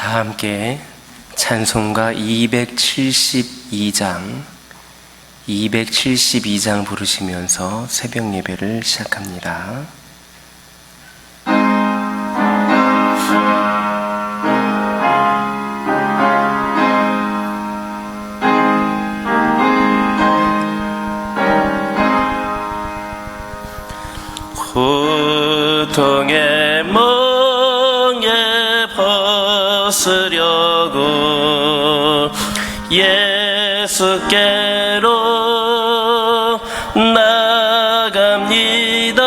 다 함께 찬송가 272장 부르시면서 새벽 예배를 시작합니다. 고통의 멍에 벗으려고 예수께로 나갑니다.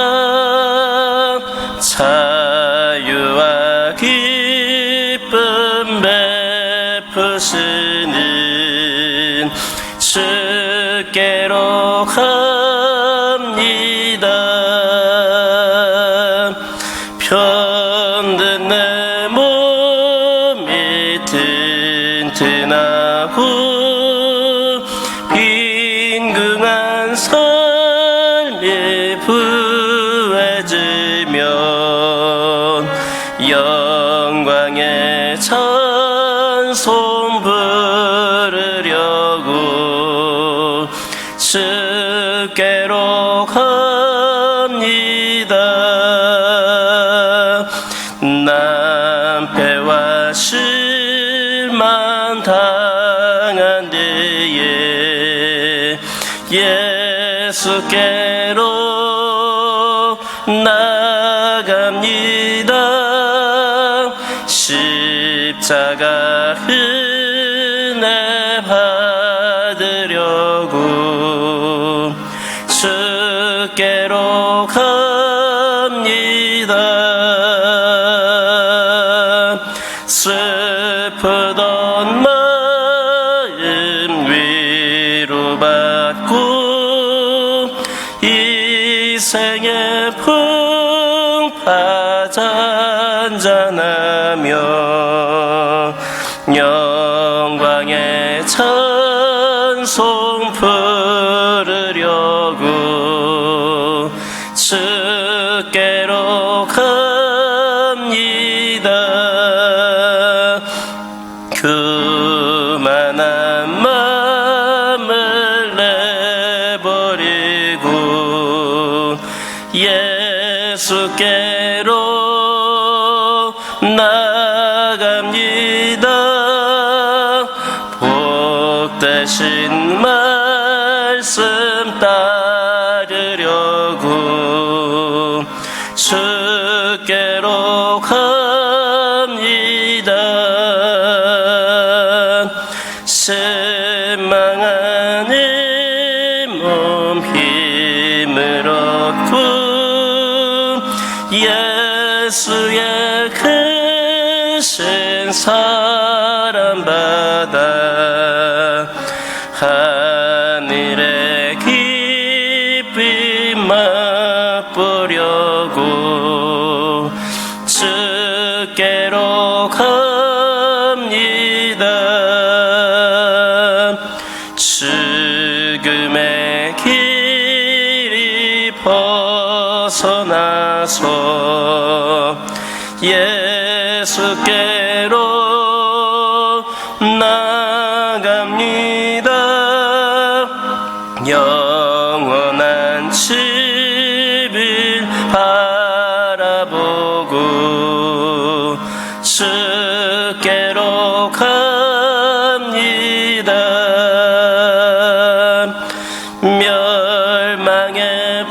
자유와 기쁨 베푸시는 주께로 갑니다. 편든 내 몸이 튼튼하고 빈궁한 삶이 부해지면 영광의 찬송 부르려고 주께로 갑니다. 난패와 실망 당한 뒤에 예수께로 나갑니다. 십자가 은혜 받으려고 주께로 갑니다. 슬프던 마음 위로받고 이 생의 풍파 잔잔하며 영광의 찬송 부르려고 주께로 갑니다. 그만한 마음을 내버리고 예수께로 나갑니다. 복되신 말씀 따르려고 주께로 갑니다. 실망한 이 몸 힘을 얻고 예수의 크신 사랑 받아 하늘의 기쁨 맛보려고 주께로 갑니다. 죽음의 길이 벗어나서 예수께로 나갑니다. 영원한 집을 바라보고 주께로 갑니다. 멸망의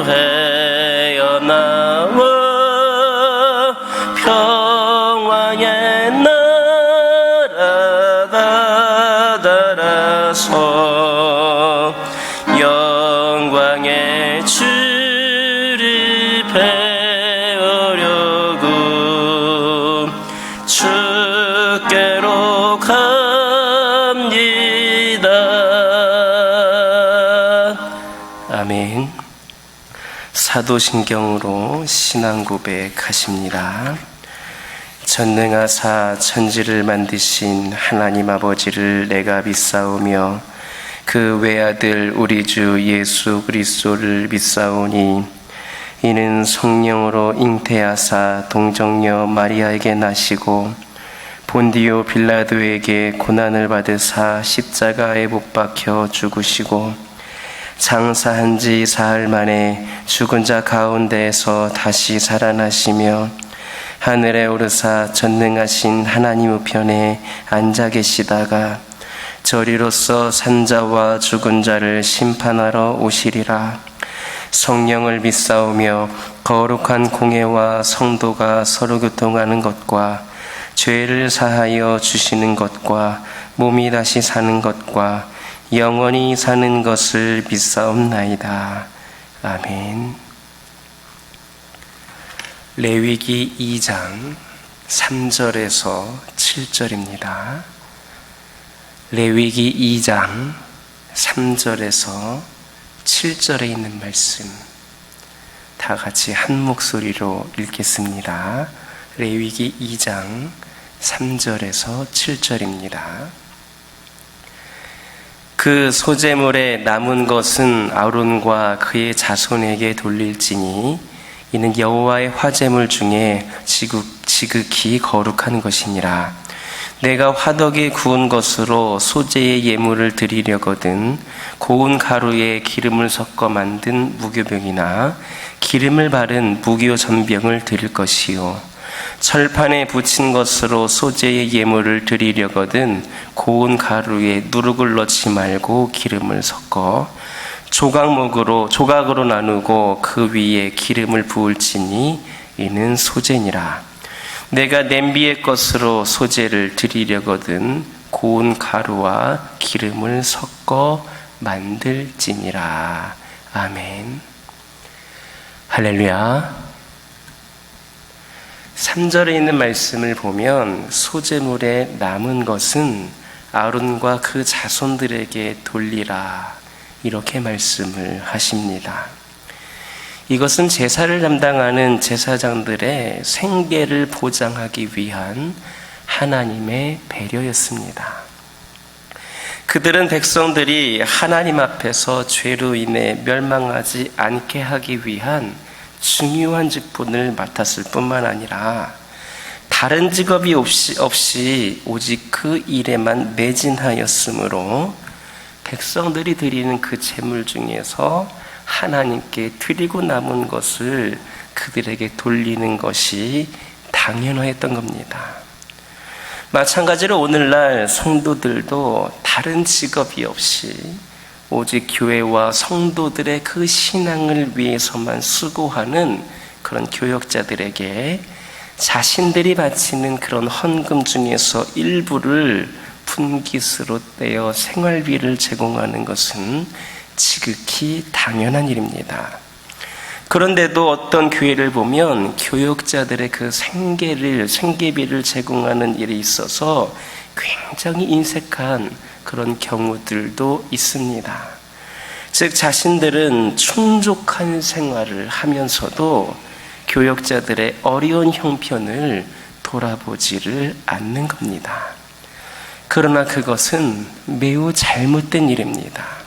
포구해어 나와 평화의 나라 다다라서 영광의 주를 배우려고 주께로 갑니다. 아멘. 사도신경으로 신앙 고백하십니다. 전능하사 천지를 만드신 하나님 아버지를 내가 믿사오며 그 외아들 우리 주 예수 그리스도를 믿사오니 이는 성령으로 잉태하사 동정녀 마리아에게 나시고 본디오 빌라도에게 고난을 받으사 십자가에 못 박혀 죽으시고 장사한 지 사흘 만에 죽은 자 가운데에서 다시 살아나시며 하늘에 오르사 전능하신 하나님 우편에 앉아 계시다가 저리로서 산자와 죽은 자를 심판하러 오시리라. 성령을 믿사오며 거룩한 공회와 성도가 서로 교통하는 것과 죄를 사하여 주시는 것과 몸이 다시 사는 것과 영원히 사는 것을 믿사옵나이다. 아멘. 레위기 2장 3절에서 7절입니다. 레위기 2장 3절에서 7절에 있는 말씀 다 같이 한 목소리로 읽겠습니다. 레위기 2장 3절에서 7절입니다. 그 소재물에 남은 것은 아론과 그의 자손에게 돌릴지니 이는 여호와의 화제물 중에 지극히 거룩한 것이니라. 내가 화덕에 구운 것으로 소재의 예물을 드리려거든 고운 가루에 기름을 섞어 만든 무교병이나 기름을 바른 무교전병을 드릴 것이요 철판에 붙인 것으로 소재의 예물을 드리려거든 고운 가루에 누룩을 넣지 말고 기름을 섞어 조각으로 나누고 그 위에 기름을 부을지니 이는 소재니라. 내가 냄비의 것으로 소재를 드리려거든 고운 가루와 기름을 섞어 만들지니라. 아멘. 할렐루야. 3절에 있는 말씀을 보면 소재물에 남은 것은 아론과 그 자손들에게 돌리라 이렇게 말씀을 하십니다. 이것은 제사를 담당하는 제사장들의 생계를 보장하기 위한 하나님의 배려였습니다. 그들은 백성들이 하나님 앞에서 죄로 인해 멸망하지 않게 하기 위한 중요한 직분을 맡았을 뿐만 아니라 다른 직업이 없이 오직 그 일에만 매진하였으므로 백성들이 드리는 그 제물 중에서 하나님께 드리고 남은 것을 그들에게 돌리는 것이 당연했던 겁니다. 마찬가지로 오늘날 성도들도 다른 직업이 없이 오직 교회와 성도들의 그 신앙을 위해서만 수고하는 그런 교역자들에게 자신들이 바치는 그런 헌금 중에서 일부를 분깃으로 떼어 생활비를 제공하는 것은 지극히 당연한 일입니다. 그런데도 어떤 교회를 보면 교역자들의 그 생계비를 제공하는 일에 있어서 굉장히 인색한 그런 경우들도 있습니다. 즉 자신들은 충족한 생활을 하면서도 교역자들의 어려운 형편을 돌아보지를 않는 겁니다. 그러나 그것은 매우 잘못된 일입니다.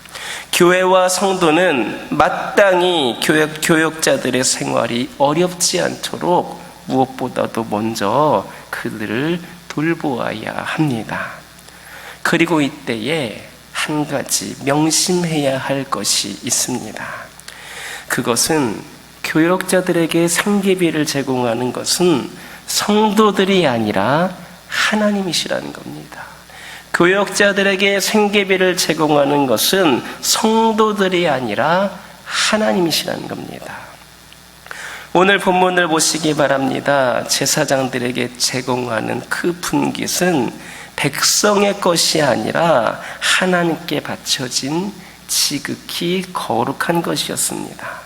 교회와 성도는 마땅히 교역자들의 생활이 어렵지 않도록 무엇보다도 먼저 그들을 돌보아야 합니다. 그리고 이때에 한 가지 명심해야 할 것이 있습니다. 그것은 교역자들에게 생계비를 제공하는 것은 성도들이 아니라 하나님이시라는 겁니다. 교역자들에게 생계비를 제공하는 것은 성도들이 아니라 하나님이시라는 겁니다. 오늘 본문을 보시기 바랍니다. 제사장들에게 제공하는 그 분깃은 백성의 것이 아니라 하나님께 바쳐진 지극히 거룩한 것이었습니다.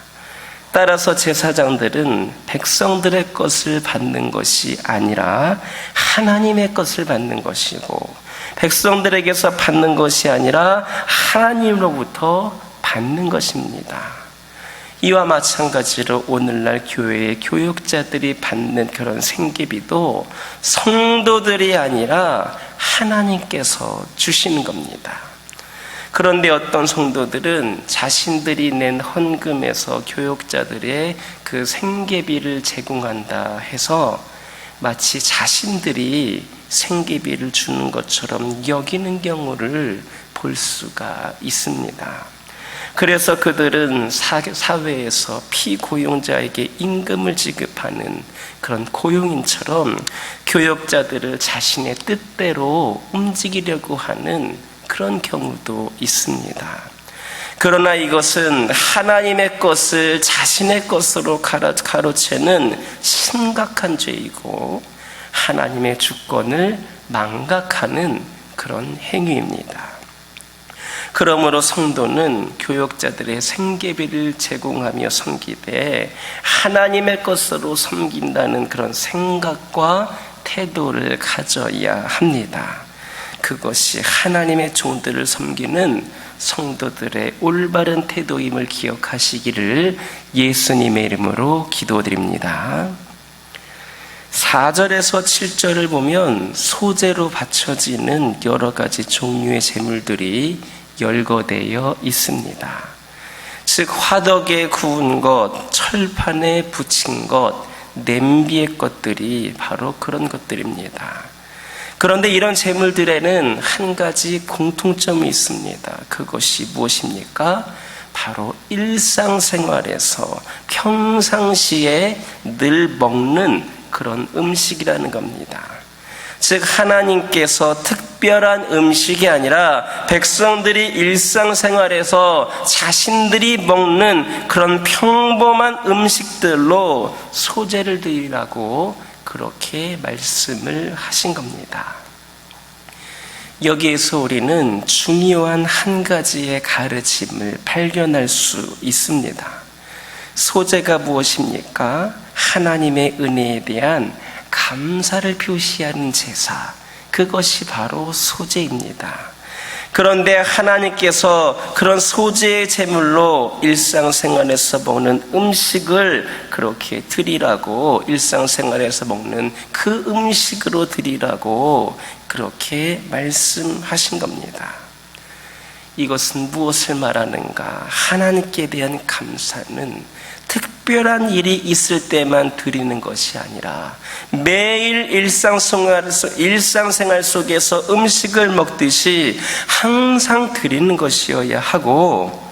따라서 제사장들은 백성들의 것을 받는 것이 아니라 하나님의 것을 받는 것이고, 백성들에게서 받는 것이 아니라 하나님으로부터 받는 것입니다. 이와 마찬가지로 오늘날 교회의 교역자들이 받는 그런 생계비도 성도들이 아니라 하나님께서 주시는 겁니다. 그런데 어떤 성도들은 자신들이 낸 헌금에서 교역자들의 그 생계비를 제공한다 해서 마치 자신들이 생계비를 주는 것처럼 여기는 경우를 볼 수가 있습니다. 그래서 그들은 사회에서 피고용자에게 임금을 지급하는 그런 고용인처럼 교역자들을 자신의 뜻대로 움직이려고 하는 그런 경우도 있습니다. 그러나 이것은 하나님의 것을 자신의 것으로 가로채는 심각한 죄이고 하나님의 주권을 망각하는 그런 행위입니다. 그러므로 성도는 교역자들의 생계비를 제공하며 섬기되 하나님의 것으로 섬긴다는 그런 생각과 태도를 가져야 합니다. 그것이 하나님의 종들을 섬기는 성도들의 올바른 태도임을 기억하시기를 예수님의 이름으로 기도드립니다. 4절에서 7절을 보면 소재로 바쳐지는 여러 가지 종류의 제물들이 열거되어 있습니다. 즉 화덕에 구운 것, 철판에 붙인 것, 냄비의 것들이 바로 그런 것들입니다. 그런데 이런 제물들에는 한 가지 공통점이 있습니다. 그것이 무엇입니까? 바로 일상생활에서 평상시에 늘 먹는 그런 음식이라는 겁니다. 즉 하나님께서 특별한 음식이 아니라 백성들이 일상생활에서 자신들이 먹는 그런 평범한 음식들로 소재를 드리라고 그렇게 말씀을 하신 겁니다. 여기에서 우리는 중요한 한 가지의 가르침을 발견할 수 있습니다. 소재가 무엇입니까? 하나님의 은혜에 대한 감사를 표시하는 제사, 그것이 바로 소재입니다. 그런데 하나님께서 그런 소재의 제물로 일상생활에서 먹는 음식을 그렇게 드리라고, 일상생활에서 먹는 그 음식으로 드리라고 그렇게 말씀하신 겁니다. 이것은 무엇을 말하는가? 하나님께 대한 감사는 특별한 일이 있을 때만 드리는 것이 아니라 매일 일상생활 속에서 음식을 먹듯이 항상 드리는 것이어야 하고,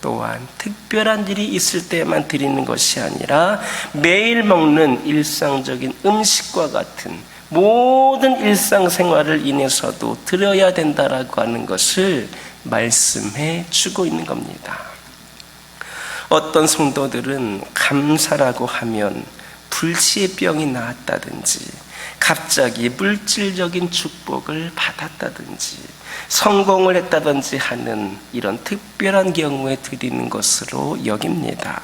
또한 특별한 일이 있을 때만 드리는 것이 아니라 매일 먹는 일상적인 음식과 같은 모든 일상생활을 인해서도 드려야 된다라고 하는 것을 말씀해 주고 있는 겁니다. 어떤 성도들은 감사라고 하면 불치의 병이 나았다든지, 갑자기 물질적인 축복을 받았다든지, 성공을 했다든지 하는 이런 특별한 경우에 드리는 것으로 여깁니다.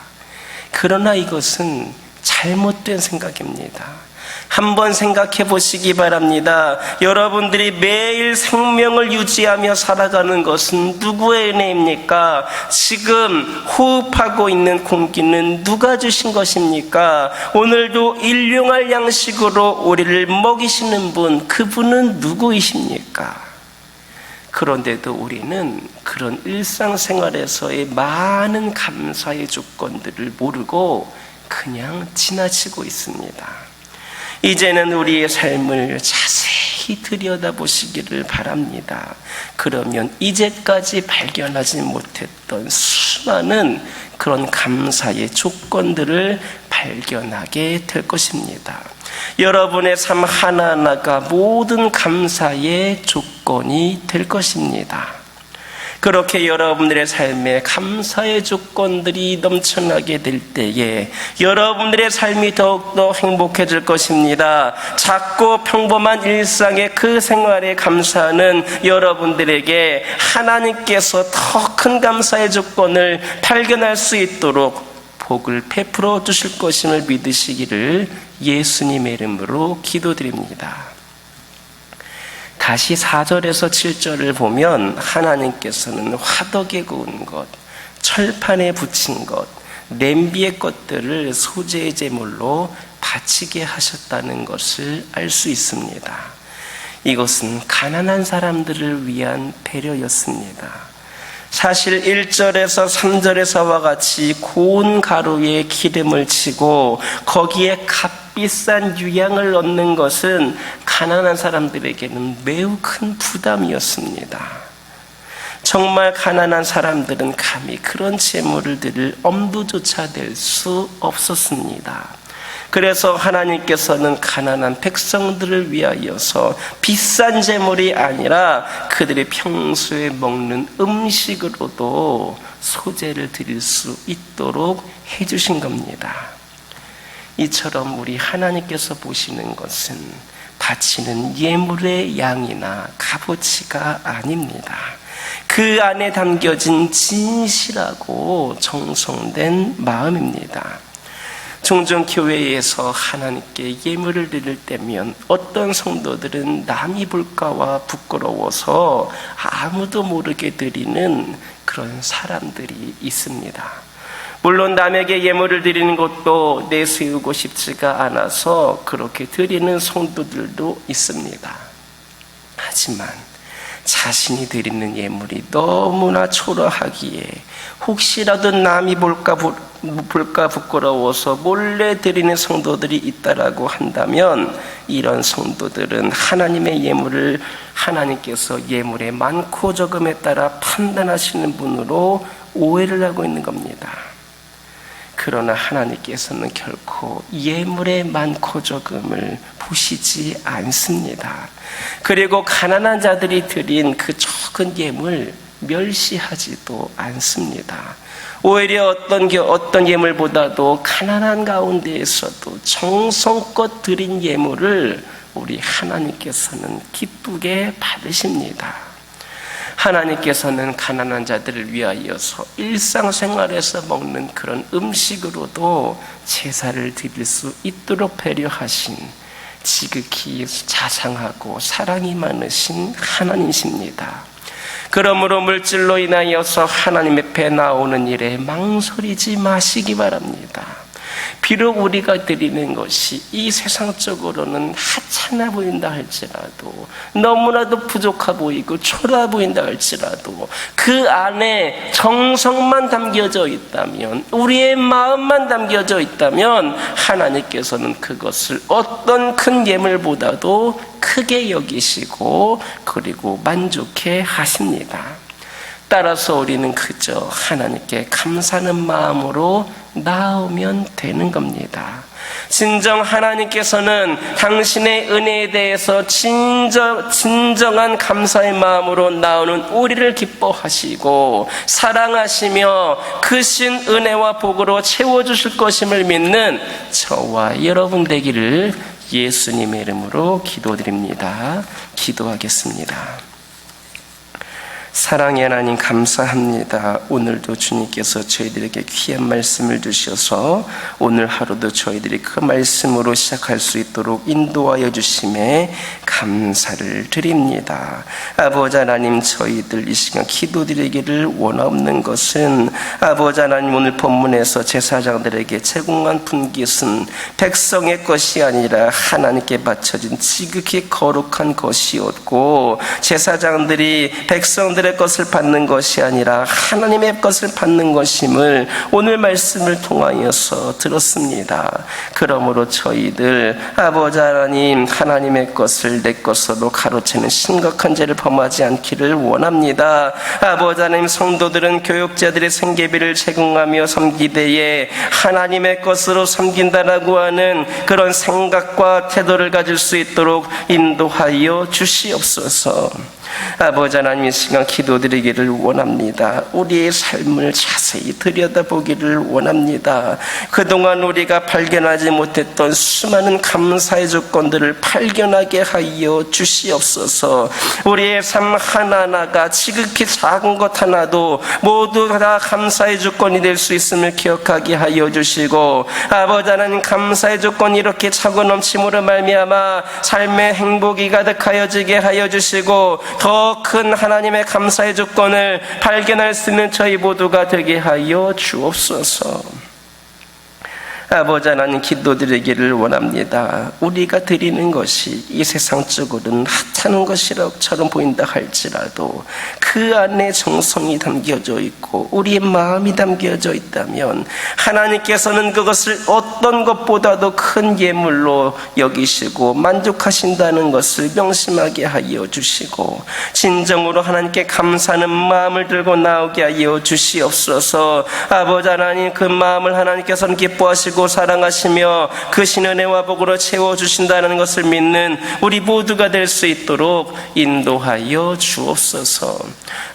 그러나 이것은 잘못된 생각입니다. 한번 생각해 보시기 바랍니다. 여러분들이 매일 생명을 유지하며 살아가는 것은 누구의 은혜입니까? 지금 호흡하고 있는 공기는 누가 주신 것입니까? 오늘도 일용할 양식으로 우리를 먹이시는 분, 그분은 누구이십니까? 그런데도 우리는 그런 일상생활에서의 많은 감사의 조건들을 모르고 그냥 지나치고 있습니다. 이제는 우리의 삶을 자세히 들여다보시기를 바랍니다. 그러면 이제까지 발견하지 못했던 수많은 그런 감사의 조건들을 발견하게 될 것입니다. 여러분의 삶 하나하나가 모든 감사의 조건이 될 것입니다. 그렇게 여러분들의 삶에 감사의 조건들이 넘쳐나게 될 때에 여러분들의 삶이 더욱더 행복해질 것입니다. 작고 평범한 일상의 그 생활의 감사는 여러분들에게 하나님께서 더 큰 감사의 조건을 발견할 수 있도록 복을 베풀어 주실 것임을 믿으시기를 예수님의 이름으로 기도드립니다. 다시 4절에서 7절을 보면 하나님께서는 화덕에 구운 것, 철판에 붙인 것, 냄비의 것들을 소재의 제물로 바치게 하셨다는 것을 알 수 있습니다. 이것은 가난한 사람들을 위한 배려였습니다. 사실 1절에서 3절에서와 같이 고운 가루에 기름을 치고 거기에 값비싼 유향을 얻는 것은 가난한 사람들에게는 매우 큰 부담이었습니다. 정말 가난한 사람들은 감히 그런 제물을 드릴 엄두조차 낼 수 없었습니다. 그래서 하나님께서는 가난한 백성들을 위하여서 비싼 제물이 아니라 그들이 평소에 먹는 음식으로도 소제를 드릴 수 있도록 해주신 겁니다. 이처럼 우리 하나님께서 보시는 것은 바치는 예물의 양이나 값어치가 아닙니다. 그 안에 담겨진 진실하고 정성된 마음입니다. 종종 교회에서 하나님께 예물을 드릴 때면 어떤 성도들은 남이 볼까와 부끄러워서 아무도 모르게 드리는 그런 사람들이 있습니다. 물론 남에게 예물을 드리는 것도 내세우고 싶지가 않아서 그렇게 드리는 성도들도 있습니다. 하지만 자신이 드리는 예물이 너무나 초라하기에 혹시라도 남이 볼까 부끄러워서 몰래 드리는 성도들이 있다라고 한다면 이런 성도들은 하나님의 예물을 하나님께서 예물의 많고 적음에 따라 판단하시는 분으로 오해를 하고 있는 겁니다. 그러나 하나님께서는 결코 예물의 많고 적음을 보시지 않습니다. 그리고 가난한 자들이 드린 그 적은 예물 멸시하지도 않습니다. 오히려 어떤 예물보다도 가난한 가운데에서도 정성껏 드린 예물을 우리 하나님께서는 기쁘게 받으십니다. 하나님께서는 가난한 자들을 위하여서 일상생활에서 먹는 그런 음식으로도 제사를 드릴 수 있도록 배려하신 지극히 자상하고 사랑이 많으신 하나님이십니다. 그러므로 물질로 인하여서 하나님 앞에 나오는 일에 망설이지 마시기 바랍니다. 비록 우리가 드리는 것이 이 세상적으로는 하찮아 보인다 할지라도, 너무나도 부족해 보이고 초라해 보인다 할지라도 그 안에 정성만 담겨져 있다면, 우리의 마음만 담겨져 있다면 하나님께서는 그것을 어떤 큰 예물보다도 크게 여기시고 그리고 만족해 하십니다. 따라서 우리는 그저 하나님께 감사하는 마음으로 나오면 되는 겁니다. 진정 하나님께서는 당신의 은혜에 대해서 진정한 감사의 마음으로 나오는 우리를 기뻐하시고 사랑하시며 크신 은혜와 복으로 채워주실 것임을 믿는 저와 여러분 되기를 예수님의 이름으로 기도드립니다. 기도하겠습니다. 사랑의 하나님 감사합니다. 오늘도 주님께서 저희들에게 귀한 말씀을 주셔서 오늘 하루도 저희들이 그 말씀으로 시작할 수 있도록 인도하여 주심에 감사를 드립니다. 아버지 하나님, 저희들 이 시간 기도드리기를 원하옵는 것은 아버지 하나님, 오늘 본문에서 제사장들에게 제공한 분깃은 백성의 것이 아니라 하나님께 바쳐진 지극히 거룩한 것이었고, 제사장들이 백성들의 것을 받는 것이 아니라 하나님의 것을 받는 것임을 오늘 말씀을 통하여서 들었습니다. 그러므로 저희들 아버지 하나님, 하나님의 것을 내 것으로 가로채는 심각한 죄를 범하지 않기를 원합니다. 아버지 하나님, 성도들은 교육자들의 생계비를 제공하며 섬기되에 하나님의 것으로 섬긴다라고 하는 그런 생각과 태도를 가질 수 있도록 인도하여 주시옵소서. 아버지 하나님, 이 시간 기도드리기를 원합니다. 우리의 삶을 자세히 들여다보기를 원합니다. 그동안 우리가 발견하지 못했던 수많은 감사의 조건들을 발견하게 하여 주시옵소서. 우리의 삶 하나하나가 지극히 작은 것 하나도 모두 다 감사의 조건이 될 수 있음을 기억하게 하여 주시고, 아버지 하나님, 감사의 조건이 이렇게 차고 넘침으로 말미암아 삶의 행복이 가득하여지게 하여 주시고 더 큰 하나님의 감사의 조건을 발견할 수 있는 저희 모두가 되게 하여 주옵소서. 아버지 하나님, 기도드리기를 원합니다. 우리가 드리는 것이 이 세상적으로는 하찮은 것이라고처럼 보인다 할지라도 그 안에 정성이 담겨져 있고 우리의 마음이 담겨져 있다면 하나님께서는 그것을 어떤 것보다도 큰 예물로 여기시고 만족하신다는 것을 명심하게 하여 주시고, 진정으로 하나님께 감사하는 마음을 들고 나오게 하여 주시옵소서. 아버지 하나님, 그 마음을 하나님께서는 기뻐하시고 사랑하시며 그 신은혜와 복으로 채워주신다는 것을 믿는 우리 모두가 될 수 있도록 인도하여 주옵소서.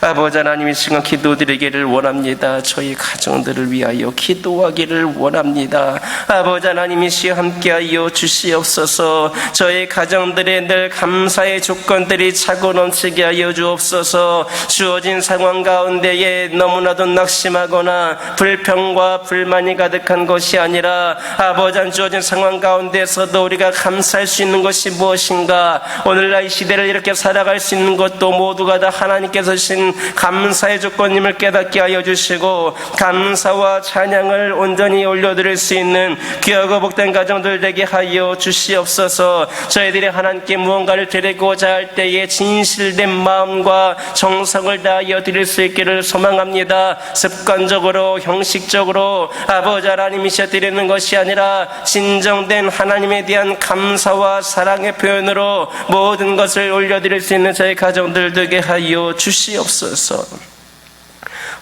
아버지 하나님, 이 시간 기도드리기를 원합니다. 저희 가정들을 위하여 기도하기를 원합니다. 아버지 하나님, 이 시간 함께하여 주시옵소서. 저희 가정들의 늘 감사의 조건들이 차고 넘치게 하여 주옵소서. 주어진 상황 가운데에 너무나도 낙심하거나 불평과 불만이 가득한 것이 아니라 아버지, 주어진 상황 가운데서도 우리가 감사할 수 있는 것이 무엇인가, 오늘날 이 시대를 이렇게 살아갈 수 있는 것도 모두가 다 하나님께서 주신 감사의 조건임을 깨닫게 하여 주시고, 감사와 찬양을 온전히 올려드릴 수 있는 귀하고 복된 가정들 되게 하여 주시옵소서. 저희들이 하나님께 무언가를 드리고자 할 때에 진실된 마음과 정성을 다하여 드릴 수 있기를 소망합니다. 습관적으로 형식적으로 아버지 하나님이셔 드리는 것이 아니라 진정된 하나님에 대한 감사와 사랑의 표현으로 모든 것을 올려드릴 수 있는 저희 가정들 되게 하여 주시옵소서.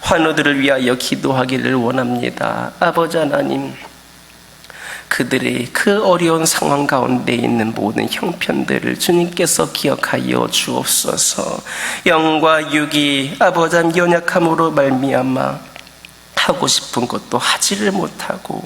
환우들을 위하여 기도하기를 원합니다. 아버지 하나님, 그들의 그 어려운 상황 가운데 있는 모든 형편들을 주님께서 기억하여 주옵소서. 영과 육이 아버지 연약함으로 말미암아 하고 싶은 것도 하지를 못하고,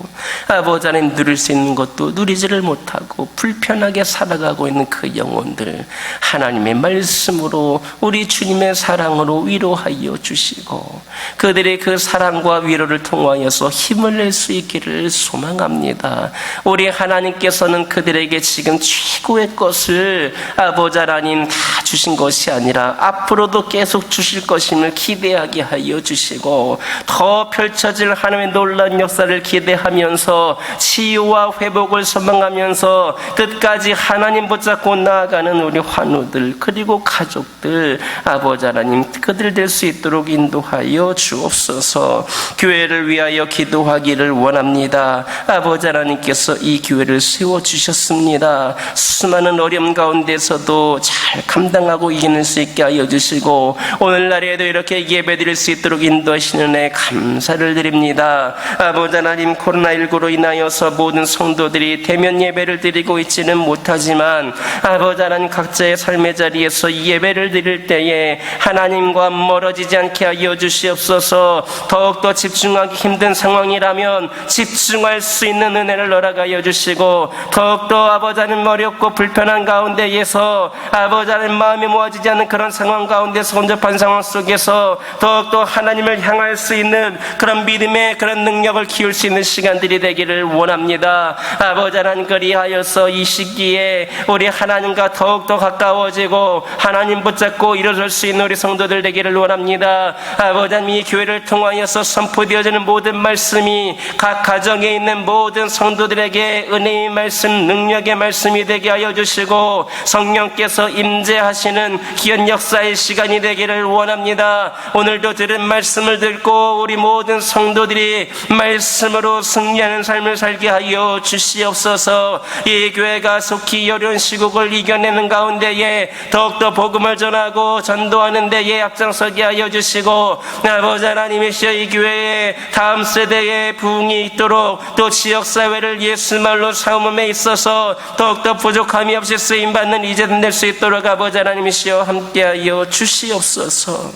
아버지 하나님, 누릴 수 있는 것도 누리지를 못하고 불편하게 살아가고 있는 그 영혼들, 하나님의 말씀으로 우리 주님의 사랑으로 위로하여 주시고 그들의 그 사랑과 위로를 통하여서 힘을 낼 수 있기를 소망합니다. 우리 하나님께서는 그들에게 지금 최고의 것을 아버지 하나님 다 주신 것이 아니라 앞으로도 계속 주실 것임을 기대하게 하여 주시고, 더 펼쳐질 하나님의 놀라운 역사를 기대하면서 치유와 회복을 소망하면서 끝까지 하나님 붙잡고 나아가는 우리 환우들 그리고 가족들, 아버지 하나님, 그들 될 수 있도록 인도하여 주옵소서. 교회를 위하여 기도하기를 원합니다. 아버지 하나님께서 이 교회를 세워주셨습니다. 수많은 어려움 가운데서도 잘 감당하고 이기는 수 있게 하여 주시고, 오늘날에도 이렇게 예배드릴 수 있도록 인도하시는 은혜 감사를 드립니다. 아버지 하나님, 코로나19로 인하여서 모든 성도들이 대면 예배를 드리고 있지는 못하지만 아버지 하나님, 각자의 삶의 자리에서 이 예배를 드릴 때에 하나님과 멀어지지 않게 하여 주시옵소서. 더욱더 집중하기 힘든 상황이라면 집중할 수 있는 은혜를 허락하여 주시고, 더욱더 아버지 하나님 어렵고 불편한 가운데에서 아버지 하나님 마음이 모아지지 않는 그런 상황 가운데서 혼잡한 상황 속에서 더욱더 하나님을 향할 수 있는 그런 믿음의 그런 능력을 키울 수 있는 시간들이 되기를 원합니다. 아버지 하나님, 그리하여서 이 시기에 우리 하나님과 더욱더 가까워지고 하나님 붙잡고 일어설 수 있는 우리 성도들 되기를 원합니다. 아버지 하나님, 이 교회를 통하여서 선포되어지는 모든 말씀이 각 가정에 있는 모든 성도들에게 은혜의 말씀, 능력의 말씀이 되게 하여 주시고 성령께서 임재하시는 기현 역사의 시간이 되기를 원합니다. 오늘도 들은 말씀을 듣고 우리 모든 성도들이 말씀으로 승리하는 삶을 살게 하여 주시옵소서. 이 교회가 속히 어려운 시국을 이겨내는 가운데에 더욱더 복음을 전하고 전도하는 데에 앞장서게 하여 주시고, 아버지 하나님이시여 이 교회에 다음 세대의 부흥이 있도록, 또 지역사회를 예수말로 삼음에 있어서 더욱더 부족함이 없이 쓰임받는 이제는 될 수 있도록 아버지 하나님이시여 함께하여 주시옵소서.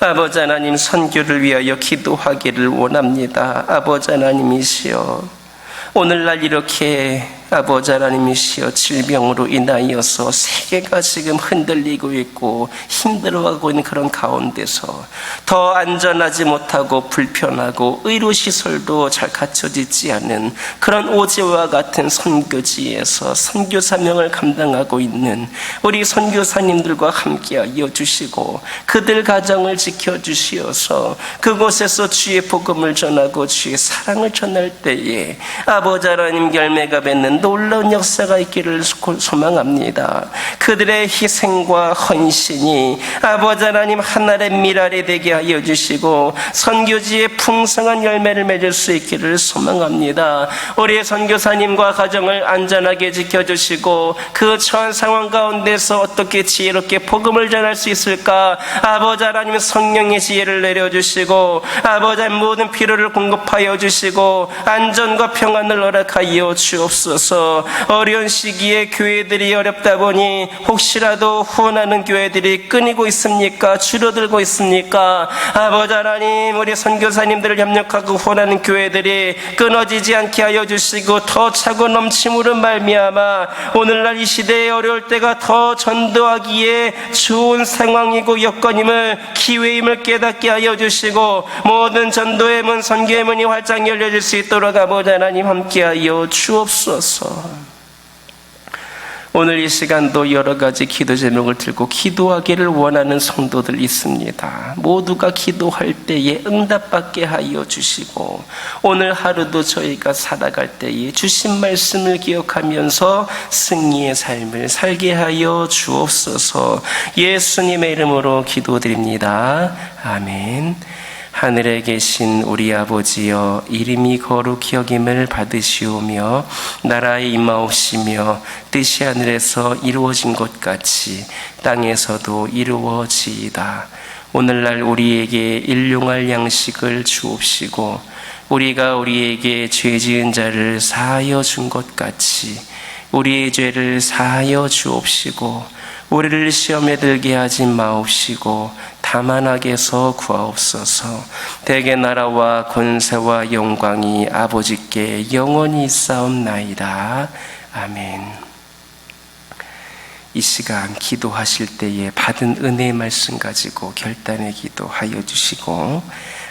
아버지 하나님, 선교를 위하여 기도하기를 원합니다. 아버지 하나님이시여, 오늘날 이렇게 아버지 하나님이시여, 질병으로 인하여서 세계가 지금 흔들리고 있고 힘들어하고 있는 그런 가운데서 더 안전하지 못하고 불편하고 의료시설도 잘 갖춰지지 않은 그런 오지와 같은 선교지에서 선교 사명을 감당하고 있는 우리 선교사님들과 함께하여 주시고 그들 가정을 지켜주시어서 그곳에서 주의 복음을 전하고 주의 사랑을 전할 때에 아버지 하나님 열매가 맺는 놀라운 역사가 있기를 소망합니다. 그들의 희생과 헌신이 아버지 하나님 하늘의 미랄이 되게 하여 주시고 선교지에 풍성한 열매를 맺을 수 있기를 소망합니다. 우리의 선교사님과 가정을 안전하게 지켜주시고 그 처한 상황 가운데서 어떻게 지혜롭게 복음을 전할 수 있을까? 아버지 하나님 성령의 지혜를 내려주시고 아버지 하나님 모든 필요를 공급하여 주시고 안전과 평안을 허락하여 주옵소서. 어려운 시기에 교회들이 어렵다 보니 혹시라도 후원하는 교회들이 끊이고 있습니까? 줄어들고 있습니까? 아버지 하나님, 우리 선교사님들을 협력하고 후원하는 교회들이 끊어지지 않게 하여 주시고 더 차고 넘침으로 말미암아 오늘날 이 시대에 어려울 때가 더 전도하기에 좋은 상황이고 여건임을, 기회임을 깨닫게 하여 주시고 모든 전도의 문, 선교의 문이 활짝 열려질 수 있도록 아버지 하나님 함께하여 주옵소서. 오늘 이 시간도 여러 가지 기도 제목을 들고 기도하기를 원하는 성도들 있습니다. 모두가 기도할 때에 응답받게 하여 주시고 오늘 하루도 저희가 살아갈 때에 주신 말씀을 기억하면서 승리의 삶을 살게 하여 주옵소서. 예수님의 이름으로 기도드립니다. 아멘. 하늘에 계신 우리 아버지여, 이름이 거룩히 여김을 받으시오며 나라의 임하옵시며 뜻이 하늘에서 이루어진 것 같이 땅에서도 이루어지이다. 오늘날 우리에게 일용할 양식을 주옵시고 우리가 우리에게 죄 지은 자를 사하여 준 것 같이 우리의 죄를 사하여 주옵시고 우리를 시험에 들게 하지 마옵시고 다만 악에서 구하옵소서. 대개 나라와 권세와 영광이 아버지께 영원히 있사옵나이다. 아멘. 이 시간 기도하실 때에 받은 은혜의 말씀 가지고 결단의 기도하여 주시고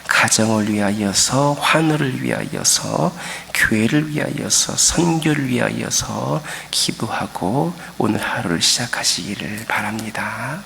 가정을 위하여서, 환우를 위하여서, 교회를 위하여서, 선교를 위하여서 기도하고 오늘 하루를 시작하시기를 바랍니다.